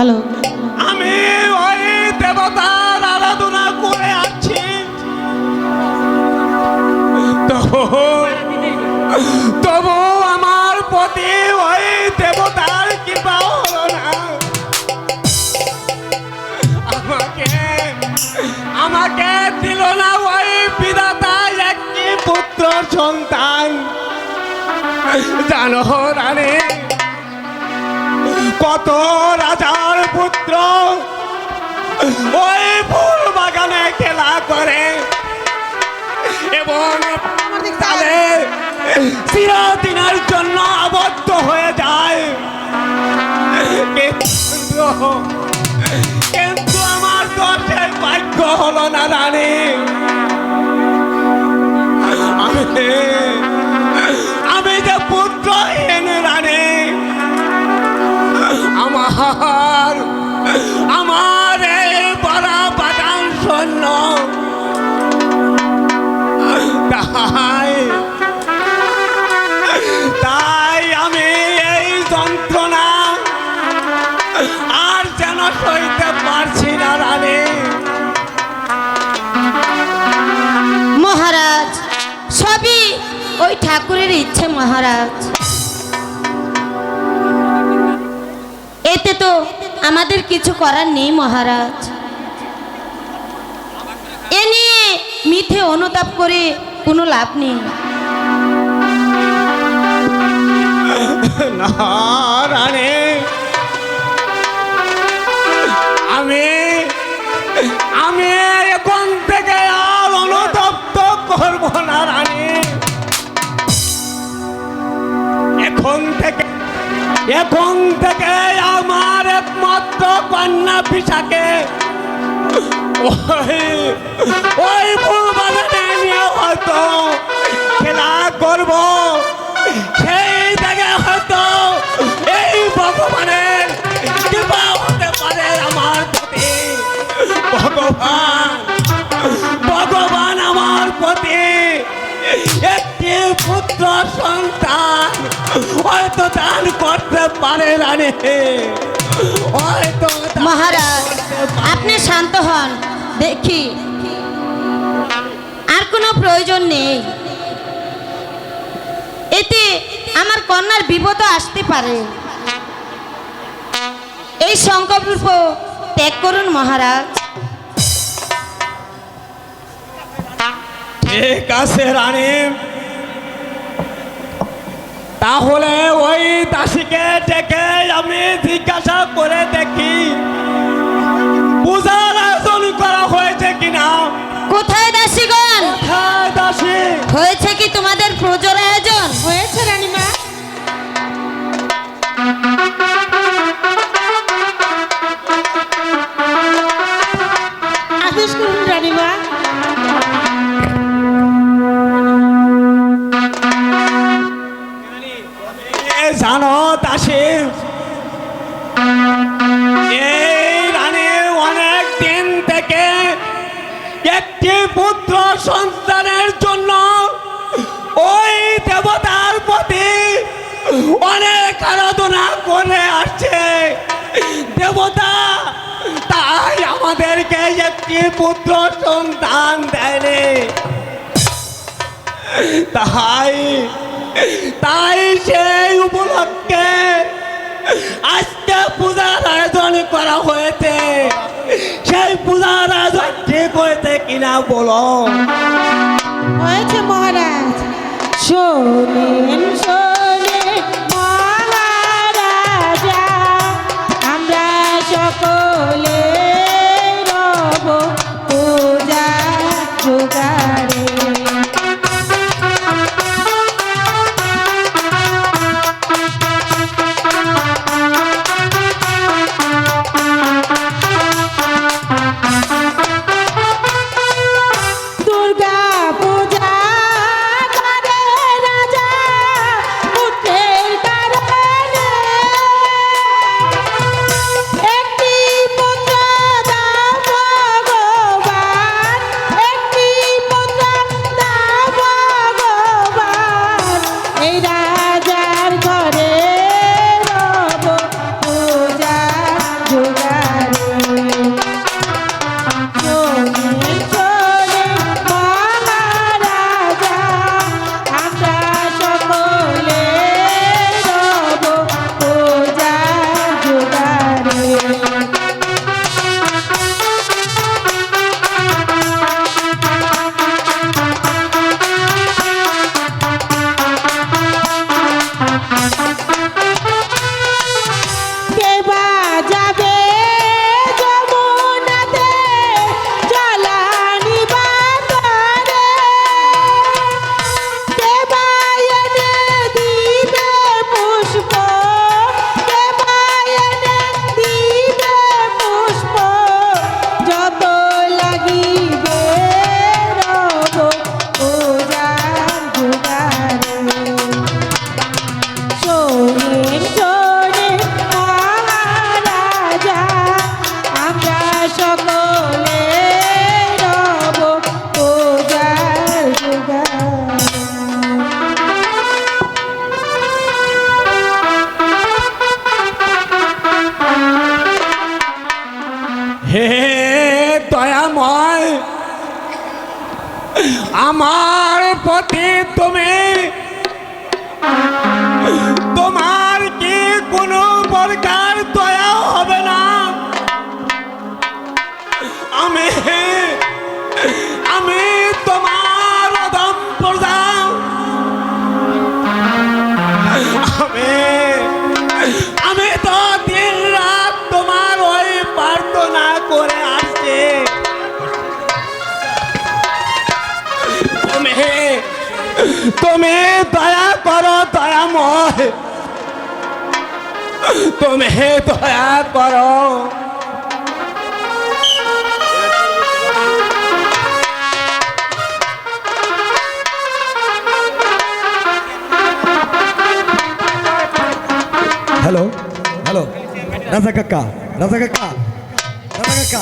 Hello, আমি ওই দেবতার আরাধনা করে আছি, তবু আমার প্রতি ওই দেবতার কৃপা হলো না। আমাকে দিল না ওই বিধাতা একটি পুত্র সন্তান। জানো রানী, কত রাজার পুত্র ওই ফুল বাগানে খেলা করে এবং তালে চিরদিনের জন্য আবদ্ধ হয়ে যায়, কিন্তু আমার দর্শের ভাগ্য হলো না রানী। আমি যে পুত্রহীন রানী, আমার এই বড় বাগান শূন্য, তাই আমি এই যন্ত্রণা আর যেন সইতে পারছি না রানী। মহারাজ, সবই ওই ঠাকুরের ইচ্ছে মহারাজ। এতে তো আমাদের কিছু করার নেই মহারাজ। এ নিয়ে মিথ্যে অনুতাপ করে কোনো লাভ নেই। না রানী, আমি এখন থেকে আর অনুতপ্ত করব না রানী। এখন থেকে আমার একমাত্র কন্যা পিসাকে ওই ফুল বাগানে নিয়ে হয়তো খেলা করব। সেই জায়গায় হয়তো এই ভগবানের কৃপা হতে পারে আমার প্রতি। ভগবান আমার প্রতি একটি পুত্র সন্তান হয়তো দান করতে পারে রানী। মহারাজ, আপনি শান্ত হন। দেখি আর কোনো প্রয়োজন নেই। এতে আমার কন্যার বিপদ আসতে পারে। এই সংকল্প ত্যাগ করুন মহারাজ। ঠিক আছে রানী, তাহলে ওই দাসীকে ডেকে আমি জিজ্ঞাসা করে দেখি পূজার আয়োজন করা হয়েছে কিনা। কোথায় দাসীগণ? কোথায় দাসী? হয়েছে কি তোমাদের পুজোর আয়োজন? হয়েছে রানীমা। আদেশ করুন রানীমা। জানো দাসী, এই রানী অনেক দিন থেকে একটি পুত্র সন্তানের জন্য ওই দেবতার প্রতি অনেক আরাধনা করে আসছে। দেবতা তাই আমাদেরকে একটি পুত্র সন্তান দেয়নি। তাই সেই উপলক্ষে আজকে পূজার আয়োজন করা হয়েছে। সেই পূজার আয়োজন ঠিক হয়েছে কিনা বলো। হয়েছে মহারাজ। শোনেন শোনেন মহারাজা, আমরা সকলে রব পূজা জোগাড়ে। দুর্গা পূজা করে রাজা আমার প্রতি তোমার কি কোনো প্রকার দয়া হবে না? আমি তোমার অধম প্রজা, আমি তো দিন রাত তোমার ওই প্রার্থনা করে আসছি। তুমি দয়া করো দয়াময়, তুমি দয়া করো। হ্যালো হ্যালো, রাজা কাকা, রাজা কাকা, রাজা কাকা।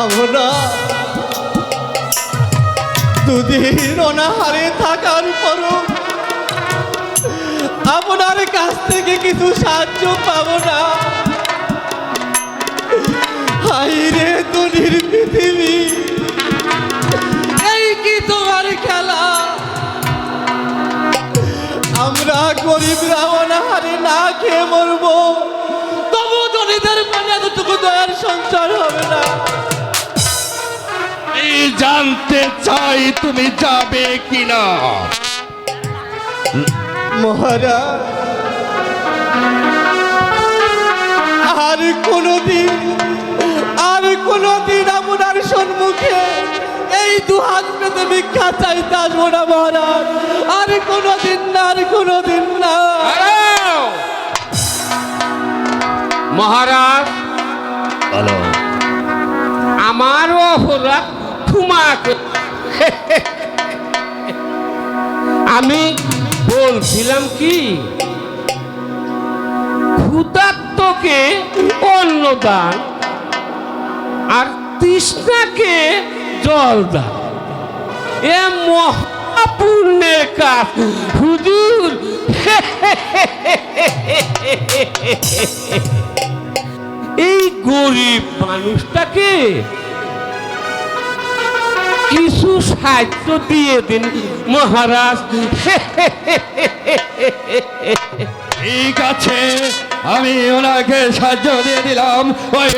আমরা দুদিন অনাহারে থাকার পরও আপনার কাছ থেকে কিছু সাহায্য পাবো না। হাইরে দুনির পৃথিবী, এই কি তোমার খেলা? আমরা গরিবরা অনাহারে না খেয়ে মরবো, তবু ধনীদের মনে এতটুকু দয়ার সঞ্চার হবে না। জানতে চাই তুমি যাবে কিনা। মহারাজ, আর কোনদিন আপনার সম্মুখে এই দুহাত পেতে ভিক্ষা চাইতে আসবো না মহারাজ। আর কোনদিন না, আর কোনদিন না। মহারাজ বলো, আমার অপরাধ তোমাকে। আমি বলছিলাম কি, ক্ষুধার্তকে অন্ন দান আর তৃষ্ণাকে জল দান, এ মহাপুণ্যের কাজ হুজুর। এই গরিব মানুষটাকে কিছু সাহায্য দিয়ে দিন মহারাজ। ঠিক আছে, আমি ওনাকে সাহায্য দিয়ে দিলাম। ওই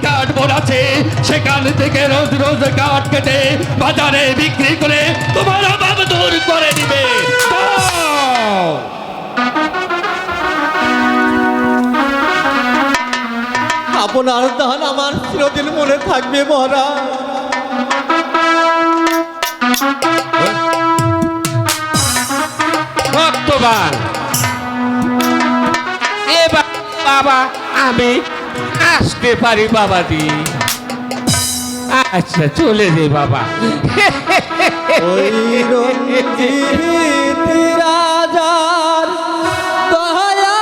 কাঠ বোনাছে, সেখান থেকে রোজ রোজ কাঠ কেটে বাজারে বিক্রি করে তোমার অভাব দূর করে দিবে। যাও। আপনার দান আমার চিরদিন মনে থাকবে মহারাজ। ভক্তবান, এবার বাবা আমি আসতে পারি বাবাজি। আচ্ছা চলে যে বাবা। ওই রঞ্জিত রাজার দয়া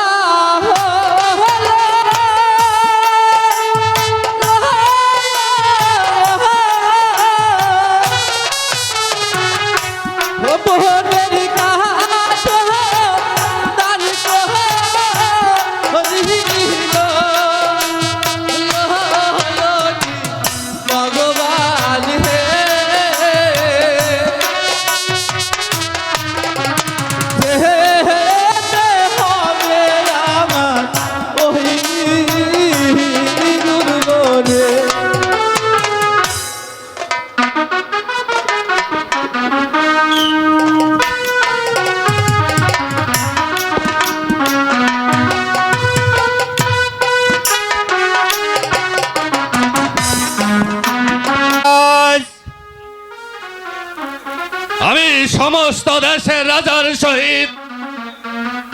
ভগবান হে, হবে আমার ওই দুর্গরে। আমি সমস্ত দেশের রাজার সহিত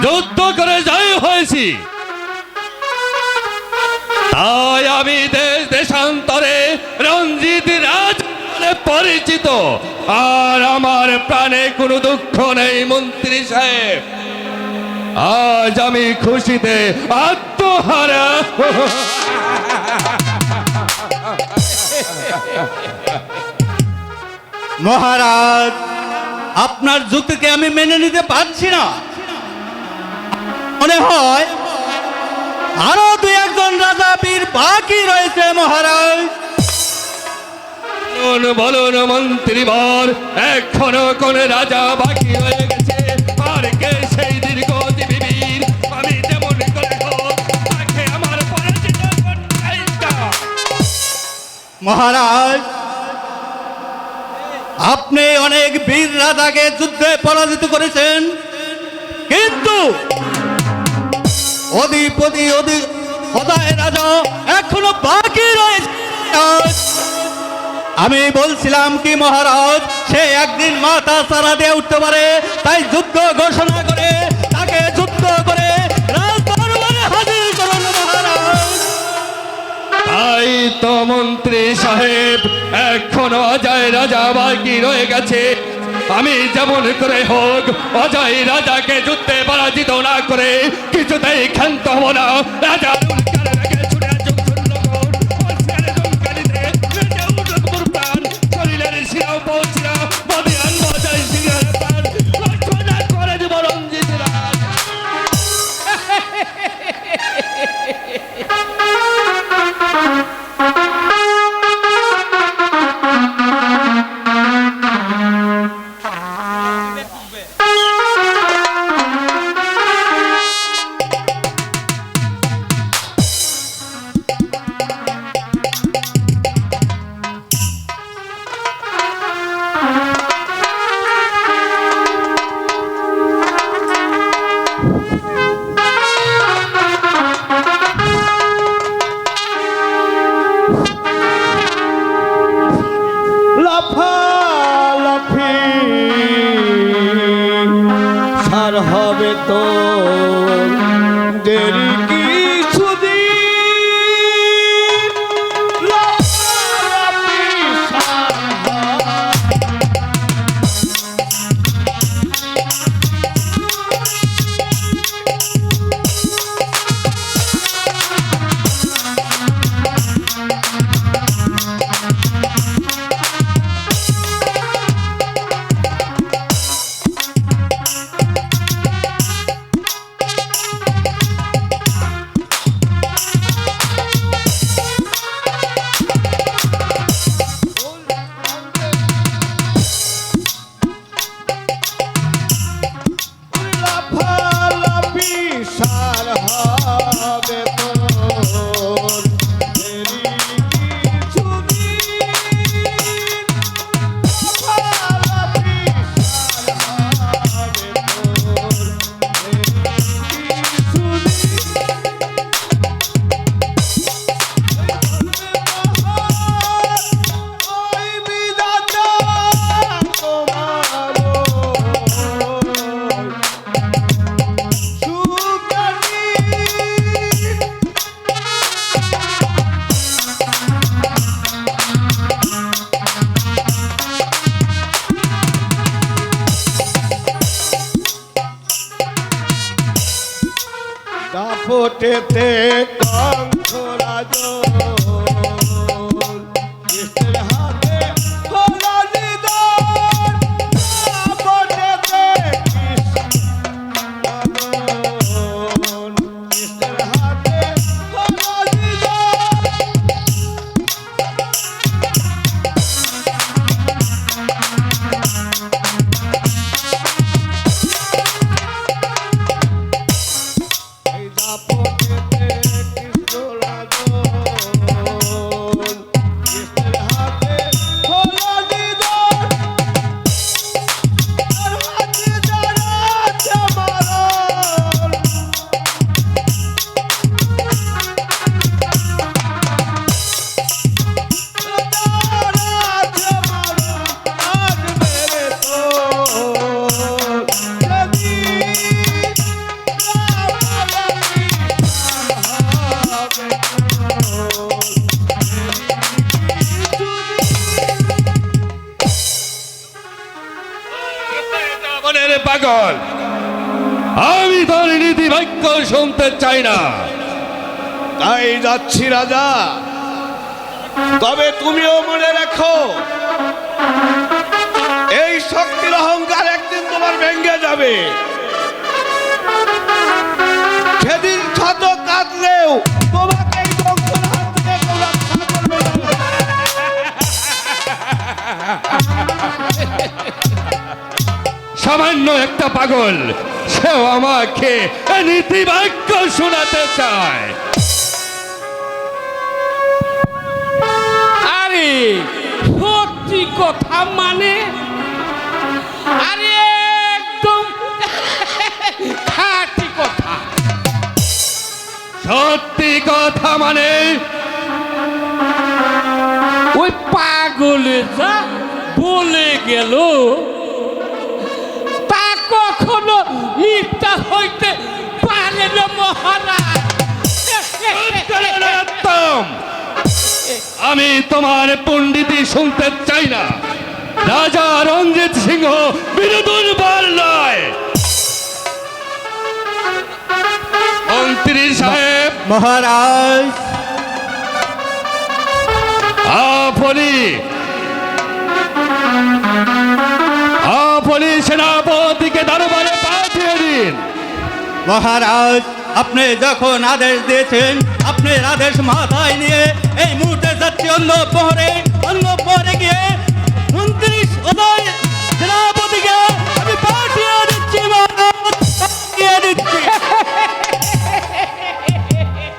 যুদ্ধ করে জয় হয়েছি, তাই আমি দেশ দেশান্তরে রঞ্জিত রাজ বলে পরিচিত। আর আমার প্রাণে কোনো দুঃখ নেই মন্ত্রী সাহেব। আজ আমি খুশিতে আত্মহারা। মহারাজ, আপনার যুক্তিকে আমি মেনে নিতে পারছি না। মনে হয় আরো 2-1 একজন রাজা বীর বাকি রয়েছে মহারাজ। বলুন মন্ত্রীবর, এখনো কোন রাজা বাকি রয়ে গেছে? আর কে সেই দীর্ঘজীবী বীর? আমি যেমন করে হোক তাকে আমার পরাজিত করতেই চাই। মহারাজ, আপনি অনেক বীর রাজাকে যুদ্ধে পরাজিত করেছেন, কিন্তু অধিপতি অদায় রাজা এখনো বাকি রয়েছে। আমি বলছিলাম কি মহারাজ, সে একদিন মাথা সারা দিয়ে উঠতে পারে, তাই যুদ্ধ ঘোষণা করে তাকে যুদ্ধ করে রাজদরবারে হাজির করুন মহারাজ। তাই তো মন্ত্রী সাহেব, এখনো অজয় রাজা বাকি রয়ে গেছে। আমি যেমন করে হোক অজয় রাজাকে যুদ্ধে পরাজিত না করে কিছুতেই ক্ষান্ত হব না। রাজা উল্কার রেগে ছুটে চোখ শূন্য কর, অস্ত্রের জঙ্কারিতে রেজে উঠুক মোর প্রাণ। শরীরের শিরাও পৌঁছিয়া বদিয়ান অজয় সিংহের প্রাণ রক্ষা করে দিব রঞ্জিত রাজ। লাফালাফি সার হবে তো দেরি কিছুদিন। লাফালাফি সার হবে। লাফালাফি সার হবে তোর দেরি কিছুদিন। লাফালাফি সার হবে তোর দেরি কিছুদিন। ওই বিধাতা তোমার সুকানি। দাপটেতে কঙ্খ রাজন, কৃষ্ণের হাতে খোলা নিদান। দাপটেতে কৃষ্ণ কৃষ্ণের হাতে খোলা নিদান। এই দাপটেতে কৃষ্ণ রাজন, কৃষ্ণের হাতে খোলা নিদান। তার হাতে যারা আছে মারণ, যারা আছে মারণ, আজ মেরে তোর সেদিন। লাফালাফি সার হবে তোর মনের পাগল, আমি তোর নীতি বাক্য শুনতে চাই না। তাই যাচ্ছি রাজা, তবে তুমিও মনে রেখো এই শক্তির অহংকার একদিন তোমার ভেঙে যাবে। সেদিন শত কাঁদলেও তোমাকে এই ধ্বংসের হাত থেকে কেউ রক্ষা করবে না। সামান্য একটা পাগল, সেও আমাকে নীতিবাক্য শোনাতে চায়। আরে সত্যি কথা মানে, আরে একদম খাঁটি কথা। সত্যি কথা মানে ওই পাগলে যা বলে গেল তা কখনো মিথ্যা হইতে পারে না মহারাজ। একদম। আমি তোমার পণ্ডিতি শুনতে চাই না। রাজা রঞ্জিত সিংহ বিনোদন বার নয়। মন্ত্রী সাহেব, মহারাজ, আপনি সেনাপতিকে দরবারে পাঠিয়ে দিন। মহারাজ, আপনি যখন আদেশ দিয়েছেন, আপনার আদেশ মাথায় নিয়ে এই মুহূর্তে যাচ্ছি অন্য পরে গিয়ে 29 উদয় সেনাপতিকে আমি পাঠিয়ে দিচ্ছি মহারাজ, পাঠিয়ে দিচ্ছি।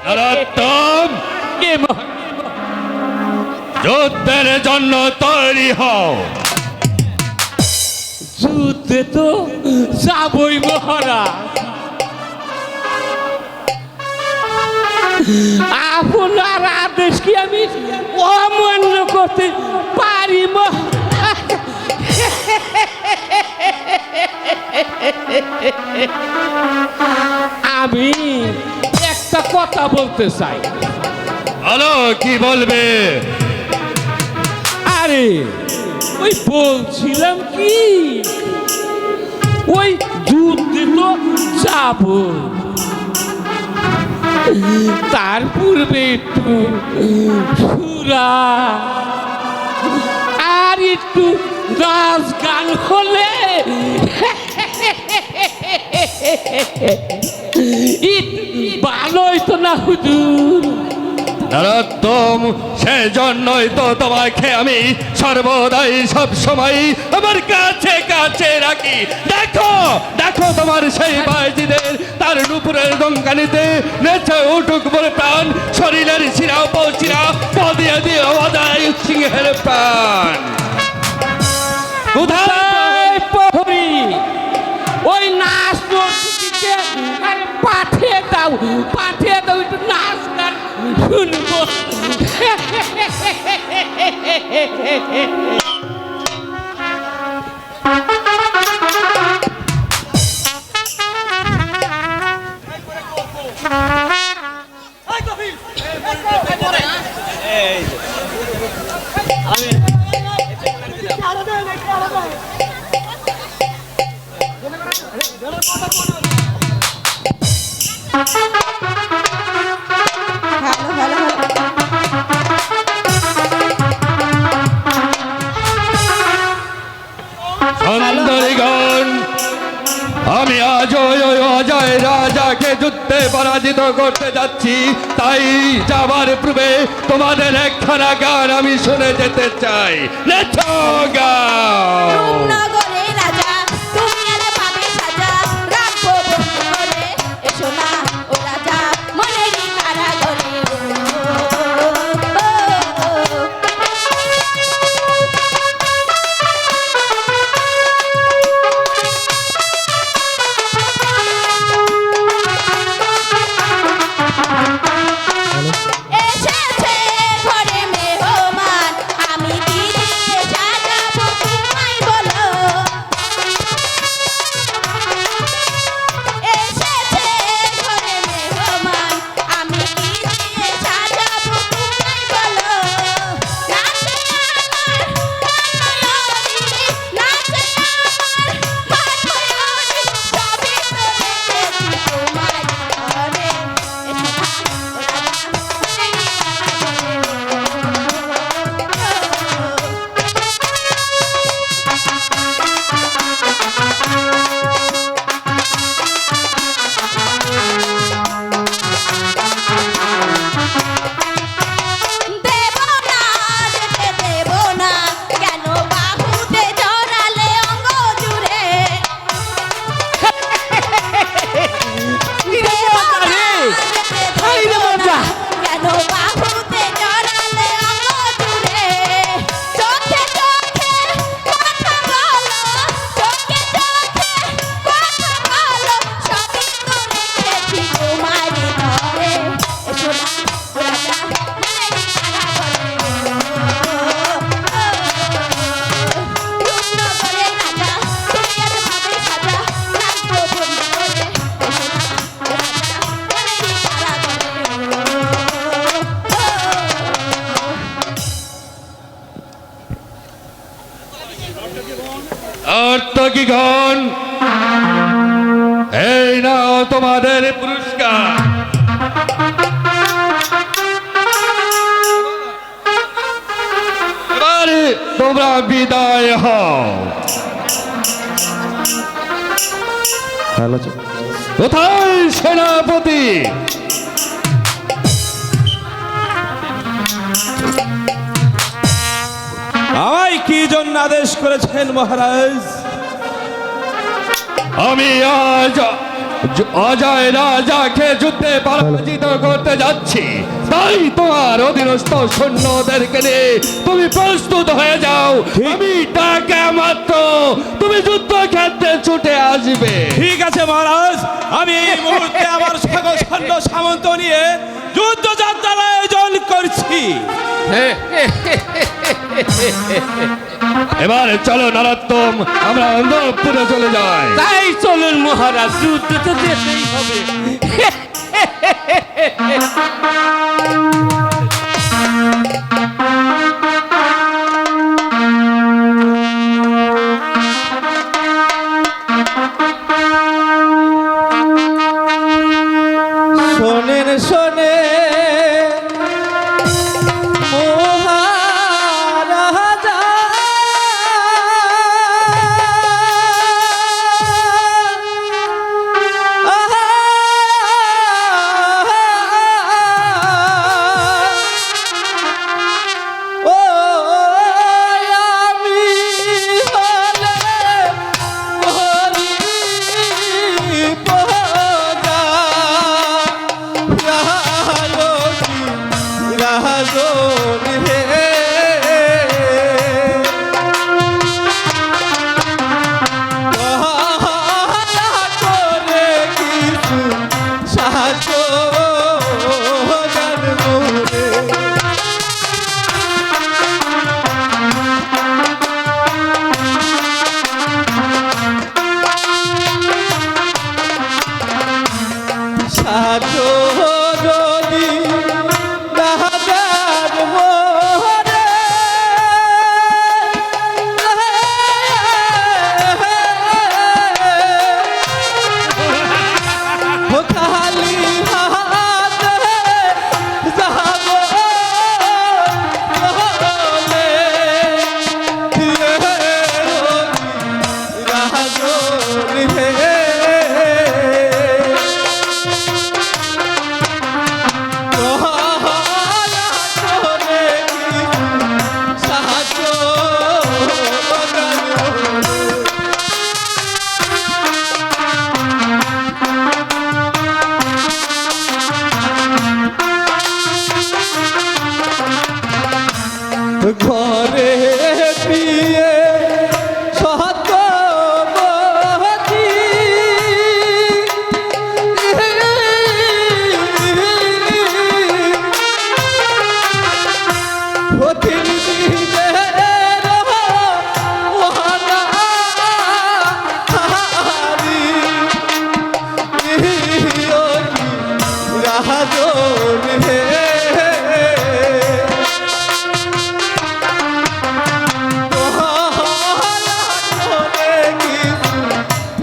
নরোত্তম, যুদ্ধের জন্য তৈরি হও। যুদ্ধে তো যাবই মহারাজ। আপনার আদেশ কি আমি অমান্য করতে পারি মহারাজ? আমি একটা কথা বলতে চাই। বলো, কি বলবে? আরে ওই বলছিলাম কি, ওই যুদ্ধে তো যাব, তার পূর্বে একটু সুরা আর একটু নাচ গান হলে ভালোই তো না হুজুর। নরোত্তম, সেজন্যই তো তোমাকে আমি সর্বদাই সব সময় আমার কাছে কাছে রাখি। দেখো দেখো, তোমার সেই বাইজিদের তার নুপুরের দঙ্কানিতে নেচে উঠুক বলে প্রাণ, শরীরের শিরা পৌঁছিরা পদিয়ে দিয়ে অদায় সিংহের প্রাণ। কোথায় প্রহরী? ওই নাচ নর্তকীকে আরে পাঠিয়ে দাও, একটু নাচ গান শুনবো। ভালো ভালো ভালো। সুন্দরীগণ, আমি আজ ওই অজয় রাজাকে যুদ্ধে পরাজিত করতে যাচ্ছি। তাই যাবার পূর্বে তোমাদের একখানা গান আমি শুনে যেতে চাই। নেচো গাও। রূপনগরে রাজা, তুমি এলে পাবে সাজা, রাখবো বন্দি করে, এসো না ও রাজা, মনেরই কারাগারে। এসেছে ঘরে মেহমান, আমি কি দিয়ে সাজাবো তোমায় বলো। বালকীগণ, এই নাও তোমাদের পুরস্কার। এবারে তোমরা বিদায় হও। কোথায় সেনাপতি? আমায় কি জন্য আদেশ করেছেন মহারাজ? আমি আজ অজয় রাজাকে যুদ্ধে পরাজিত করতে যাচ্ছি, তাই তোমার অধীনস্থ সৈন্যদেরকে নিয়ে তুমি প্রস্তুত হয়ে যাও। আমি ডাকা মাত্র তুমি যুদ্ধক্ষেত্রে ছুটে আসবে। ঠিক আছে মহারাজ, আমি এই মুহূর্তে আমার সকল সৈন্য সামন্ত নিয়ে যুদ্ধযাত্রার আয়োজন করছি। এবারে চলো নরোত্তম, আমরা অন্তঃপুরে চলে যাই। তাই চলুন মহারাজ, যুদ্ধ তো যেতেই হবে। শোনেন শোনেন মহারাজা, ও আমি হলে হরি পদা রাজন হে, করে কিছু সাহায্য জানবরে। সাহায্য যদি রাজার মোহরে, ও খালি হাতে যাব বলে, রাজন হে, ঘরে প্রিয়ে সত্যবতী, প্রতিনিধিদের অনাহারি, রাজন হে,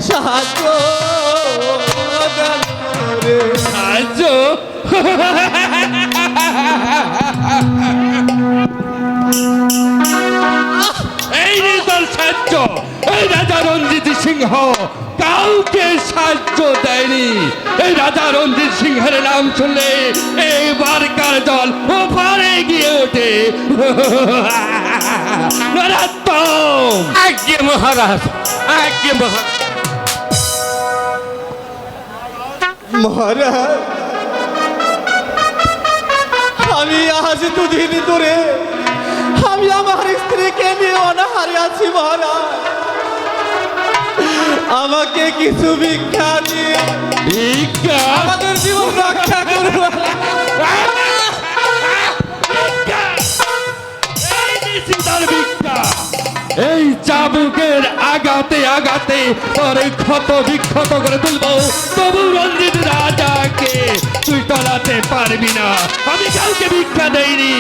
সাহায্য জানবরে। সাহায্য? এই নির্দল সাহায্য, এই রাজা রঞ্জিত সিংহ কাউকে সাহায্য দেয়নি। এই রাজা রঞ্জিত সিংহের নাম শুনলে এইবারকার জল ওপারে গিয়ে ওঠে। নরোত্তম! আজ্ঞে মহারাজ, আজ্ঞে মহারাজ। মহারাজ, আমি আজ দুদিন ধরে আমি আমার স্ত্রীকে নিয়ে অনাহারে আছি মহারাজ, আমাকে কিছু ভিক্ষা দিয়ে ভিক্ষা? আমাদের জীবন রক্ষা করবো। এই নিশ্চিন্তার ভিক্ষা, এই চাবুকের আঘাতে আঘাতে পরে ক্ষত বিক্ষত করে তুলবো, তবু রঞ্জিত রাজাকে তুই টলাতে পারবি না। আমি কাউকে ভিক্ষা দেইনি।